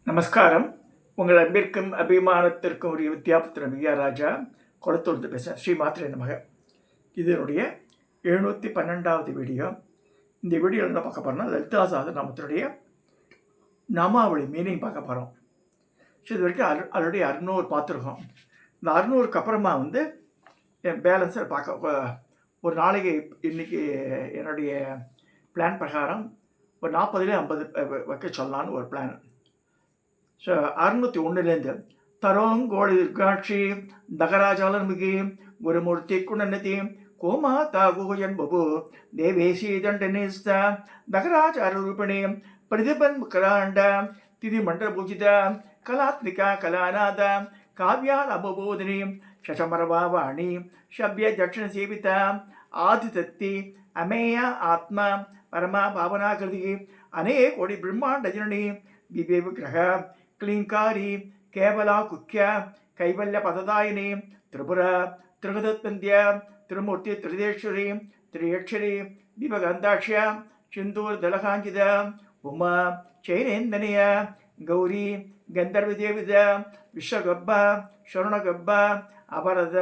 நமஸ்காரம். உங்கள் அன்பிற்கும் அபிமானத்திற்கும் உரிய வித்யாபுத்திரன் வித்யாராஜா குளத்தூர்ந்து பேசுகிறேன். ஸ்ரீ மாத்திரை நமக. இதனுடைய 712வது வீடியோ. இந்த வீடியோவில் என்ன பார்க்க போகிறோம்னா, லலிதா சஹஸ்ரநாமத்தினுடைய நாமாவளி மீனிங் பார்க்க போகிறோம். ஸோ இது வரைக்கும் ஆல்ரெடி 600 பார்த்துருக்கோம். இந்த 600க்கு அப்புறமா என் பேலன்ஸை பார்க்க ஒரு நாளைக்கு இன்றைக்கி என்னுடைய பிளான் பிரகாரம் ஒரு 40-50 வைக்க சொல்லலான்னு ஒரு பிளான். ஸோ 601 தரோங்கோடி துர்காட்சி தகராஜாலன்முகி குருமூர்த்தி குணநதி கோமாதா குஹயன் பபு தேவேசி தண்டனிஸ்த தகராச்சாரூபிணி பிரதிபன் முக்கராண்ட திதி மண்டல பூஜித கலாத்மிகா கலாநாத காவ்யால் அபபோதினி சசமரவாணி சவ்ய தட்சிண சேவித ஆதிதத்தி அமேய ஆத்மா பரமா பாவனாகிருதி அநேக கோடி பிரம்மாண்ட ஜனனி திவ்ய விக்கிரக क्लींकारी केवला कुख्य कैवल्य पददायिनी त्रिपुर त्रिगतत्पंद्य त्रिमूर्ति त्रिदेश्वरी त्रियक्षरी दिवगंधाक्ष्य सिंदूर दलकांचिद उमा चैनेन्दनीय गौरी गंधर्वदेविद विश्वगब्ब शरणगब्ब अपरद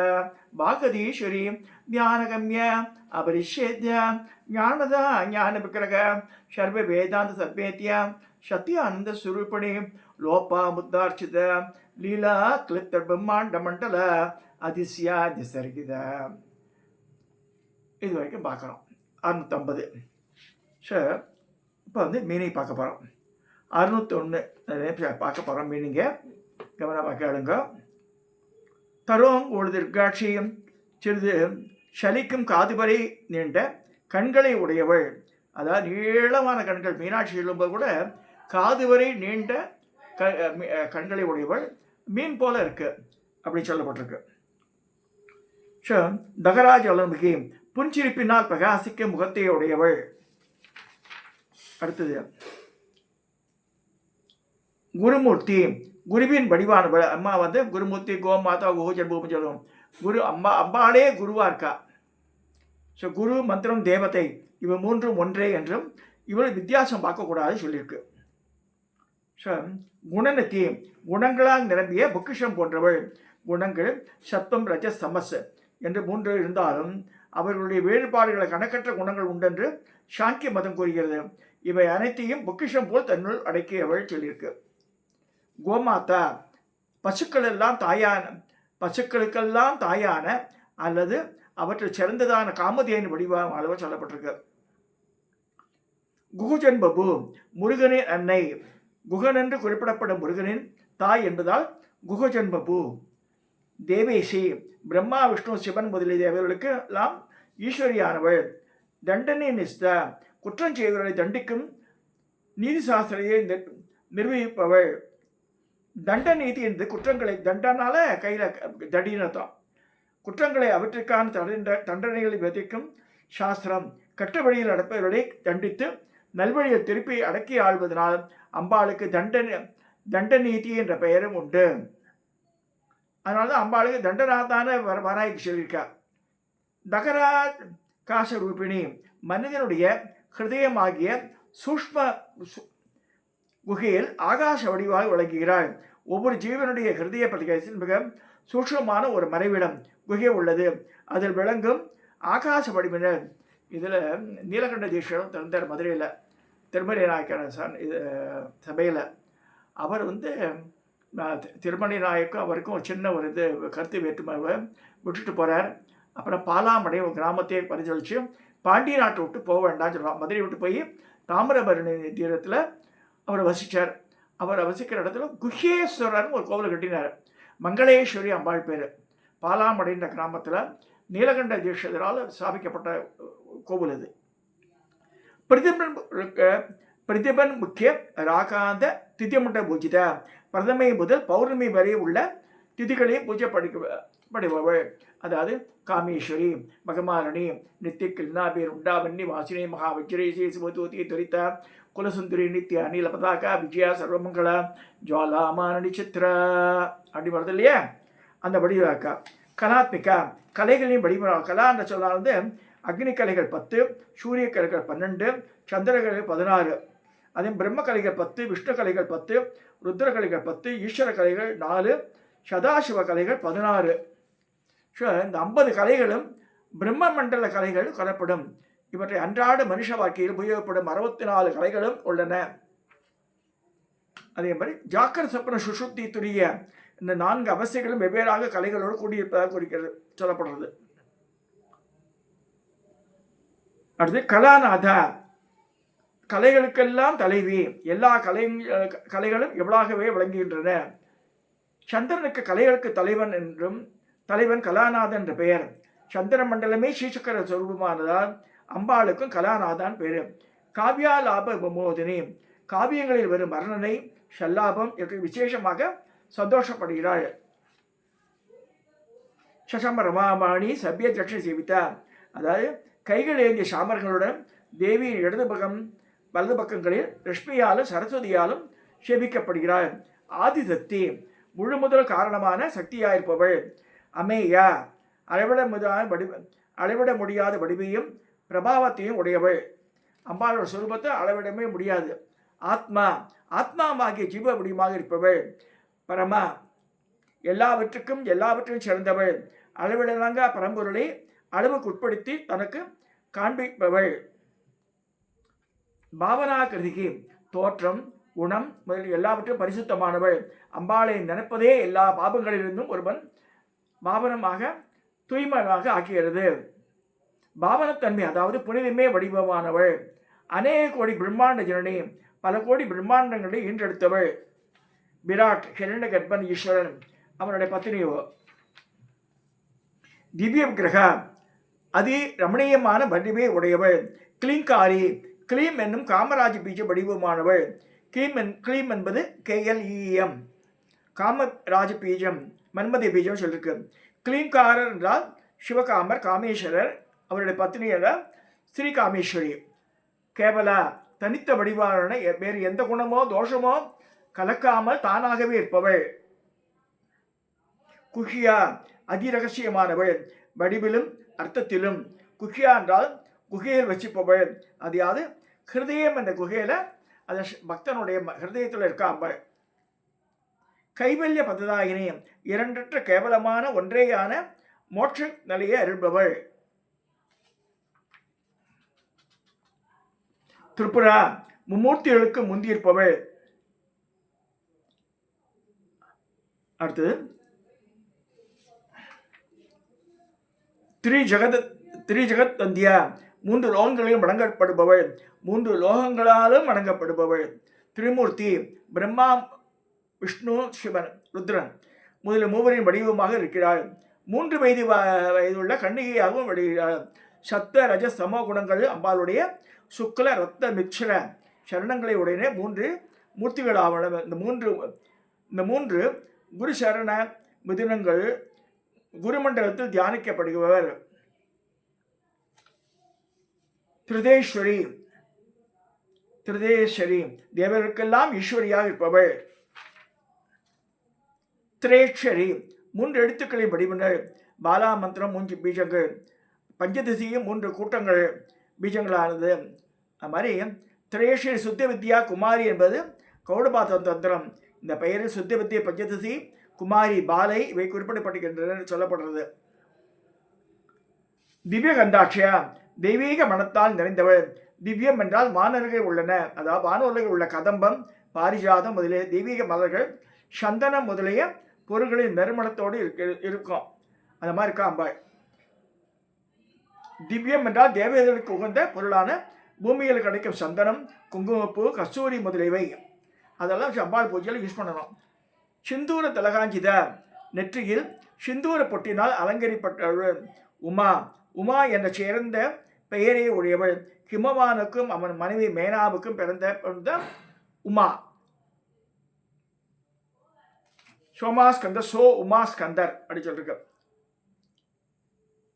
भागदीश्वरी ज्ञानगम्य अपरिच्छेद्य ज्ञानद ज्ञानविग्रह सर्व वेदांत सद्वेद्य सत्यानंद स्वरूपिणी लोपा मुद्दार्चित लीला क्लिप्त ब्रह्मांड मंडल அதிசயா நிசர்கித. இது வரைக்கும் பார்க்குறோம் 650. ஸோ இப்போ மீனிங் பார்க்க போகிறோம். 601 பார்க்க போகிறோம். மீனிங்கை கவனமாக கேளுங்க. தரோங் ஒரு திருக்காட்சியும் சிறிது சலிக்கும் காதுவரை நீண்ட கண்களை உடையவள், அதாவது நீளமான கண்கள். மீனாட்சி எழும்போது கூட காது வரை நீண்ட கண்களை உடையவள், மீன் போல இருக்கு அப்படி சொல்லப்பட்டிருக்கு. ஸோ தகராஜ் அலம்புகி புன்சிரிப்பினால் பிரகாசிக்க முகத்தை உடையவள். அடுத்தது குருமூர்த்தி குருவின் வடிவானவள். அம்மா குருமூர்த்தி கோமாதா கோஜர் பூமி சொல்லுவோம். குரு அம்பாளே குருவா இருக்கா. ஸோ குரு மந்திரம் தேவதை இவ மூன்றும் ஒன்றே என்றும் இவள் வித்தியாசம் பார்க்கக்கூடாது சொல்லியிருக்கு. ஸோ குணநத்தி குணங்களால் நிரம்பிய பொக்கிஷம் போன்றவள். குணங்கள் சத்தம் ரஜஸ் சமஸ் என்று 3 இருந்தாலும் அவர்களுடைய வேறுபாடுகளை கணக்கற்ற குணங்கள் உண்டென்று சாங்கிய மதம் கூறுகிறது. இவை அனைத்தையும் பொக்கிஷம் போல் தன்னுள் அடக்கியவள் சொல்லியிருக்கு. கோமாதா பசுக்களுக்கெல்லாம் தாயான அல்லது அவற்றில் சிறந்ததான காமதேயின் வடிவான அளவு சொல்லப்பட்டிருக்கு. குஹுஜன் பபு முருகனின் அன்னை. குகன் என்று குறிப்பிடப்படும் முருகனின் தாய் என்பதால் குஹஜன் பபு. தேவேசி பிரம்மா விஷ்ணு சிவன் முதலிய தேவர்களுக்கு எல்லாம் ஈஸ்வரியானவள். தண்டனை நிஸ்த குற்றம் செய்தவர்களை தண்டிக்கும் நீதி சாஸ்திரையை நிர்வகிப்பவள். தண்ட நீதி என்று குற்றங்களை தண்டனால கையில் தடினத்தான் குற்றங்களை அவற்றிற்கான தண்டனைகளை விதிக்கும் சாஸ்திரம். கற்ற வழியில் நடப்பவர்களை தண்டித்து நல்வழியில் திருப்பி அடக்கி ஆள்வதனால் அம்பாளுக்கு தண்ட நீதி என்ற பெயரும் உண்டு. அதனால தான் அம்பாளுக்கு தண்டநாதான வராய்க்கு சொல்லியிருக்கார். தகரா காச ரூபிணி மனிதனுடைய ஹிருதயமாகிய சூஷ்ம குகையில் ஆகாச வடிவாக விளங்குகிறாள். ஒவ்வொரு ஜீவனுடைய ஹிருதய பிரதேசத்தில் மிக சூஷ்மமான ஒரு மறைவிடம் குகை உள்ளது. அதில் விளங்கும் ஆகாச வடிவினர். இதில் நீலகண்ட தீட்சரம் திறந்தார் மதுரையில் திருமலை நாயக்கர் இது சபையில். அவர் திருமலை நாயக்கும் அவருக்கும் சின்ன ஒரு கருத்து வேற்றுமை விட்டுட்டு போகிறார். அப்புறம் பாலாமடை ஒரு கிராமத்தையே பரிசளித்து பாண்டிய நாட்டை விட்டு போக வேண்டாம்னு சொல்லுவார். மதுரை விட்டு போய் தாமிரபரணி தீரத்தில் அவர் வசித்தார். அவர் வசிக்கிற இடத்துல குஹேஸ்வரர்னு ஒரு கோவில் கட்டினார். மங்களேஸ்வரி அம்பாள் பேர். பாலாமடைன்ற கிராமத்தில் நீலகண்ட தீட்சிதரால் ஸ்தாபிக்கப்பட்ட கோவில் இது. பிரதிபன் முக்கிய ராகாந்த திதிமண்ட பூஜித பிரதமை முதல் பௌர்ணமி வரை உள்ள திதிகளை பூஜைப்படுபவள். அதாவது காமேஸ்வரி, மகமாரணி, நித்திய கிருநாபீர் உண்டாவன்னி வாசினி மகாவஜ்ரேசி சுபதூதி துரித குலசுந்தரி நித்திய அனில பதாகா விஜயா சர்வமங்களா ஜுவாலாமானி சித்ர அப்படி வருது இல்லையா, அந்த வடிவாக்கா. கலாத்மிகா கலைகளின் வடிவ. கலா என்ற சொன்னால் அக்னி கலைகள் 10, சூரிய கலைகள் 12, சந்திர கலைகள் 16. அதே பிரம்ம கலைகள் 10, விஷ்ணு கலைகள் 10, ருத்ர கலைகள் 10, ஈஸ்வர கலைகள் 4, சதாசிவ கலைகள் 16. ஸோ இந்த 50 கலைகளும் பிரம்ம மண்டல கலைகள் காணப்படும். இவற்றை அன்றாட மனுஷ வாழ்க்கையில் உபயோகப்படும் 64 கலைகளும் உள்ளன. அதே மாதிரி ஜாக்கிர சொப்பன சுஷுப்தி துரிய இந்த 4 அவஸ்தைகளும் வெவ்வேறாக கலைகளோடு கூடியிருப்பதாக குறிக்கிறது சொல்லப்படுறது. அடுத்து கலாநாதா, கலைகளுக்கெல்லாம் தலைவி, எல்லா கலைகளும் எவ்வளாகவே விளங்குகின்றன. சந்திரனுக்கு கலைகளுக்கு தலைவன் என்றும் தலைவன் கலாநாதன் என்ற பெயர். சந்திர மண்டலமே ஸ்ரீசக்கர சொரூபமானதால் அம்பாளுக்கும் கலாநாதான் பேரு. காவியாலாப விமோதினி, காவியங்களில் வரும் வர்ணனை ஷல்லாபம் விசேஷமாக சந்தோஷப்படுகிறாள். சசம ரமாமாணி சபிய தட்ச சேவிதா, அதாவது கைகள் ஏந்திய சாமர்களுடன் தேவியின் வலது பக்கங்களில் லட்சுமியாலும் சரஸ்வதியாலும் சேவிக்கப்படுகிறாள். ஆதிசக்தி, முழு முதல் காரணமான சக்தியாயிருப்பவள். அமேயா, அளவிட முடியாத வடிவையும் பிரபாவத்தையும் உடையவள். அம்பாளோட சுரூபத்தை அளவிடவே முடியாது. ஆத்மா, ஆத்மாவாகிய ஜீவ வடிவமாக இருப்பவள். பரமா, எல்லாவற்றையும் சிறந்தவள். அளவிடலாங்க பரம்பொருளை அளவுக்கு உட்படுத்தி தனக்கு காண்பிப்பவள். பாவனா கிருதிக்கு, தோற்றம் குணம் முதல் எல்லாவற்றையும் பரிசுத்தமானவள். அம்பாளை நினைப்பதே எல்லா பாவங்களிலிருந்தும் ஒருவன் பாவனமாக தூய்மையாக ஆக்குகிறது. பாவனத்தன்மை, அதாவது புனிதமே வடிவமானவள். அநேக கோடி பிரம்மாண்ட ஜனனி, பல கோடி பிரம்மாண்டங்களை ஈன்றெடுத்தவள். விராட், ஹிரண்ய கர்ப்பன் ஈஸ்வரன் அவனுடைய பத்தினியோ. திவ்ய விக்கிரக, அதி ரமணீயமான வடிவை உடையவள். கிளீங்காரி, கிளீம் என்னும் காமராஜ பீஜ வடிவமானவள். கிளீம் என்பது KLEM, காமராஜ பீஜம், மன்மத பீஜம் சொல்லிருக்கு. கிளீம்காரர் என்றால் சிவகாமர், காமேஸ்வரர் அவருடைய பத்னியர ஸ்ரீ காமேஸ்வரி. கேவலா, தனித்த வடிவான வேறு எந்த குணமோ தோஷமோ கலக்காமல் தானாகவே இருப்பவள். குஹியா, அதிரகசியமானவள், வடிவிலும் அர்த்தத்திலும். குஹியா என்றால் குகையில் வச்சிப்பவள். அதாவது ஹிருதயம் என்ற குகையில அது பக்தனுடைய ஹிருதயத்தில் இருக்காம்பள். கைவல்ய பததாயினி, இரண்டற்ற கேவலமான ஒன்றேயான மோட்ச நிலையை அருள்பவள். திரிபுரா, மும்மூர்த்திகளுக்கு முந்தியிருப்பவள். அடுத்தது திரிஜகத் வந்தியா, 3 லோகங்களையும் வணங்கப்படுபவள். 3 லோகங்களாலும் வணங்கப்படுபவள். திரிமூர்த்தி, பிரம்மா, விஷ்ணு, சிவன், ருத்ரன் முதலில் மூவரின் வடிவமாக இருக்கிறாள். 3 வயதுள்ள கன்னிகையாகவும் விடுகிறாள். சத்த ரஜ சமோ குணங்கள் அம்பாளுடைய சுக்ல ரத்த மிக்சர சரணங்களை உடைய 3 மூர்த்திகளாவன. இந்த மூன்று குரு சரண மிதுனங்கள் குருமண்டலத்தில் தியானிக்கப்படுபவர். திருதேஸ்வரி, தேவருக்கெல்லாம் ஈஸ்வரியாக இருப்பவள். திரேட்சரி, 3 எழுத்துக்களின் வடிவங்கள். பாலா மந்திரம் 3 பீஜங்கள். பஞ்சதிசியும் 3 கூட்டங்கள் பீஜங்களானது. அது மாதிரி திரேஸ்வரி சுத்த வித்யா குமாரி என்பது கௌடபாத தந்திரம். இந்த பெயரில் சுத்த வித்யா, பஞ்சதிசி, குமாரி, பாலை இவை குறிப்பிடப்படுகின்றன சொல்லப்படுறது. திவ்ய கந்தாட்சியா, தெய்வீக மனத்தால் நிறைந்தவள். திவ்யம் என்றால் வானர்கள் உள்ளன, அதாவது வானோர்கள் உள்ள கதம்பம், பாரிஜாதம் முதலிய தெய்வீக மலர்கள், சந்தனம் முதலிய பொருள்களின் நறுமணத்தோடு இருக்கும். அந்த மாதிரி இருக்கா அம்பாள். திவ்யம் என்றால் தேவதைகளுக்கு உகந்த பொருளான பூமியில் கிடைக்கும் சந்தனம், குங்குமப்பூ, கஸ்தூரி முதலியவை அதெல்லாம் அம்பாள் பூஜையில் யூஸ் பண்ணணும். சிந்தூர தலகாஞ்சித, நெற்றியில் சிந்தூர பொட்டினால் அலங்கரிப்பட்டவள். உமா, உமா என்ற சேர்ந்த பெயரே உடையவள். ஹிமவானுக்கும் அவன் மனைவி மேனாவுக்கும் பிறந்த உமா. சோமாஸ்கந்தர், உமாஸ்கந்தர் அப்படி சொல்லிருக்கு.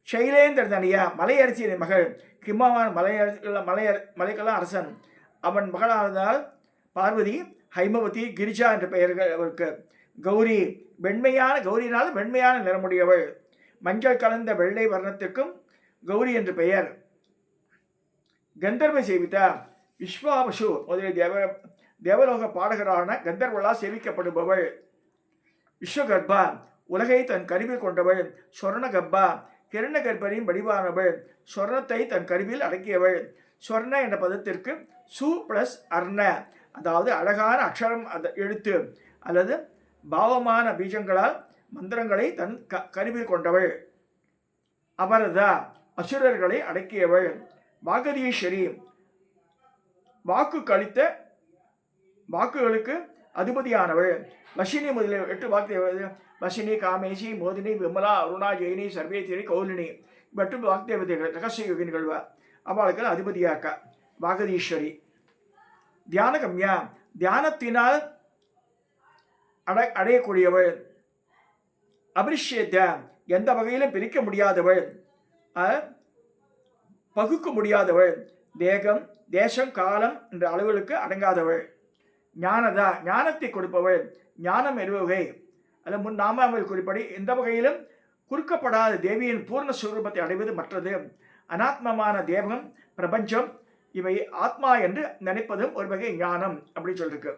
சைலேந்திர தனியா, மலையரசியின் மகள். ஹிமவான் மலைக்கெல்லாம் அரசன். அவன் மகளானதால் பார்வதி, ஹைமவதி, கிரிஜா என்ற பெயர்கள் அவருக்கு. கௌரி, கௌரினால் வெண்மையான நிறமுடையவள். மஞ்சள் கலந்த வெள்ளை வர்ணத்திற்கும் கௌரி என்று பெயர். கந்தர்வ சேவிதா, விஸ்வாவசு முதலிய தேவலோக பாடகரான கந்தர்வளால் சேவிக்கப்படுபவள். விஸ்வகர்ப்பா உலகை தன் கருவில் கொண்டவள். சொர்ணகர்ப்பா கிரண கர்ப்பரின் வடிவானவள். சொர்ணத்தை தன் கருவில் அடக்கியவள். சொர்ண என்ற பதத்திற்கு சு பிளஸ் அர்ண, அதாவது அழகான அக்ஷரம் எழுத்து அல்லது பாவமான பீஜங்களால் மந்திரங்களை தன் கருவில் கொண்டவள். அபரதா அசுரர்களை அடக்கியவள். வாகதீஸ்வரி வாக்குகளுக்கு அதிபதியானவள். வசினி முதலிய 8 வாக்தேவதை வசினி, காமேசி, மோதினி, விமலா, அருணா, ஜெயினி, சர்வேத்திரி, கௌலினி 8 வாக்தேவதைகள் ரகசிய யோகினிகள். அவளுக்கு அதிபதியாக்கா வாகதீஸ்வரி. தியானகம்யா தியானத்தினால் அடையக்கூடியவள். அபிரிஷேத்த எந்த வகையிலும் பிரிக்க முடியாதவள், பகுக்க முடியாதவள். தேகம் தேசம் காலம் என்ற அளவுகளுக்கு அடங்காதவள். ஞானதா ஞானத்தை கொடுப்பவள். ஞானம் எருவகை அல்ல முன் நாமாவல் குறிப்படி எந்த வகையிலும் குறுக்கப்படாத தேவியின் பூர்ண சுரூபத்தை அடைவது மற்றது. அனாத்மமான தேவம் பிரபஞ்சம் இவை ஆத்மா என்று நினைப்பதும் ஒரு வகை ஞானம் அப்படின்னு சொல்லிருக்கு.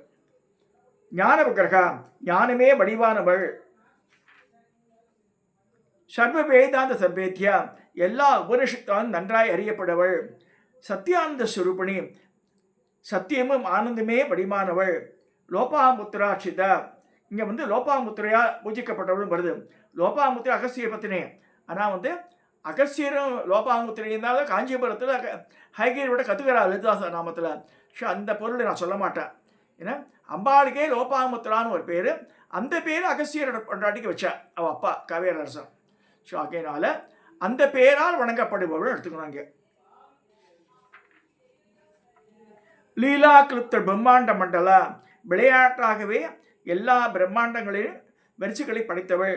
ஞான விக்கிரகா ஞானமே வடிவானவள். சர்வ வேதாந்த சர்வேத்யா எல்லா உபனிஷத்தாலும் நன்றாய் அறியப்படவள். சத்தியானந்த ஸ்வரூபிணி சத்தியமும் ஆனந்தமே வடிவானவள். லோபாமுத்ராட்சிதா இங்கே லோபாமுத்திரையா பூஜிக்கப்பட்டவளும் வருது. லோபாமுத்திரை அகஸ்திய பத்தினே. ஆனால் அகஸ்தியரும் லோபாமுத்திரையும் தான் காஞ்சிபுரத்தில் ஹைகிரியோட கத்துக்கிறா லலிதாச நாமத்தில். ஸோ அந்த பொருளை நான் சொல்ல மாட்டேன். ஏன்னா அம்பாளுக்கே லோபாமுத்திரான்னு ஒரு பேர். அந்த பேர் அகஸ்தியரோட பொண்டாட்டிக்கு வச்சா அவள் அப்பா காவேரரசன். ஸோ அதனால் அந்த பேரால் வணங்கப்படுபவள் எடுத்துக்கணும். அங்கே லீலா கிருப்த பிரம்மாண்ட மண்டல விளையாட்டாகவே எல்லா பிரம்மாண்டங்களிலும் வரிசைகளை படைத்தவள்.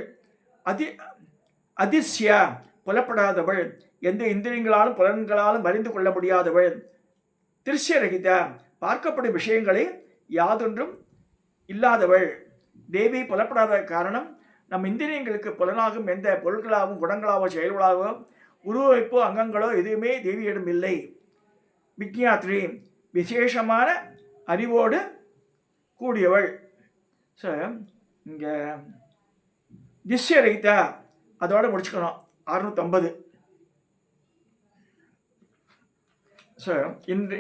அதிர்ஷ்யா புலப்படாதவள். எந்த இந்திரியங்களாலும் புலன்களாலும் அறிந்து கொள்ள முடியாதவள். திருஷ்யரகித பார்க்கப்படும் விஷயங்களை யாதொன்றும் இல்லாதவள். தேவி புலப்படாத காரணம் நம் இந்திரியங்களுக்கு புலனாகும் எந்த பொருட்களாகவும் குணங்களாவோ செயல்களாகவோ உருவமைப்போ அங்கங்களோ எதுவுமே தேவியிடம் இல்லை. விக்ஞாத்ரி விசேஷமான அறிவோடு கூடியவள். ஸோ இங்கே திஷ்யரகிதா அதோடு முடிச்சுக்கணும். 650. ஸோ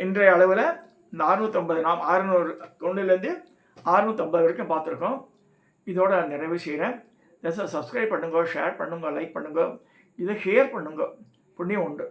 இன்றைய அளவில் இந்த 650 நாம் 601 650 வரைக்கும் பார்த்துருக்கோம். இதோட நிறைவு செய்கிறேன். சப்ஸ்கிரைப் பண்ணுங்க, ஷேர் பண்ணுங்க, லைக் பண்ணுங்க, இதை ஷேர் பண்ணுங்க. புண்ணியம் உண்டு.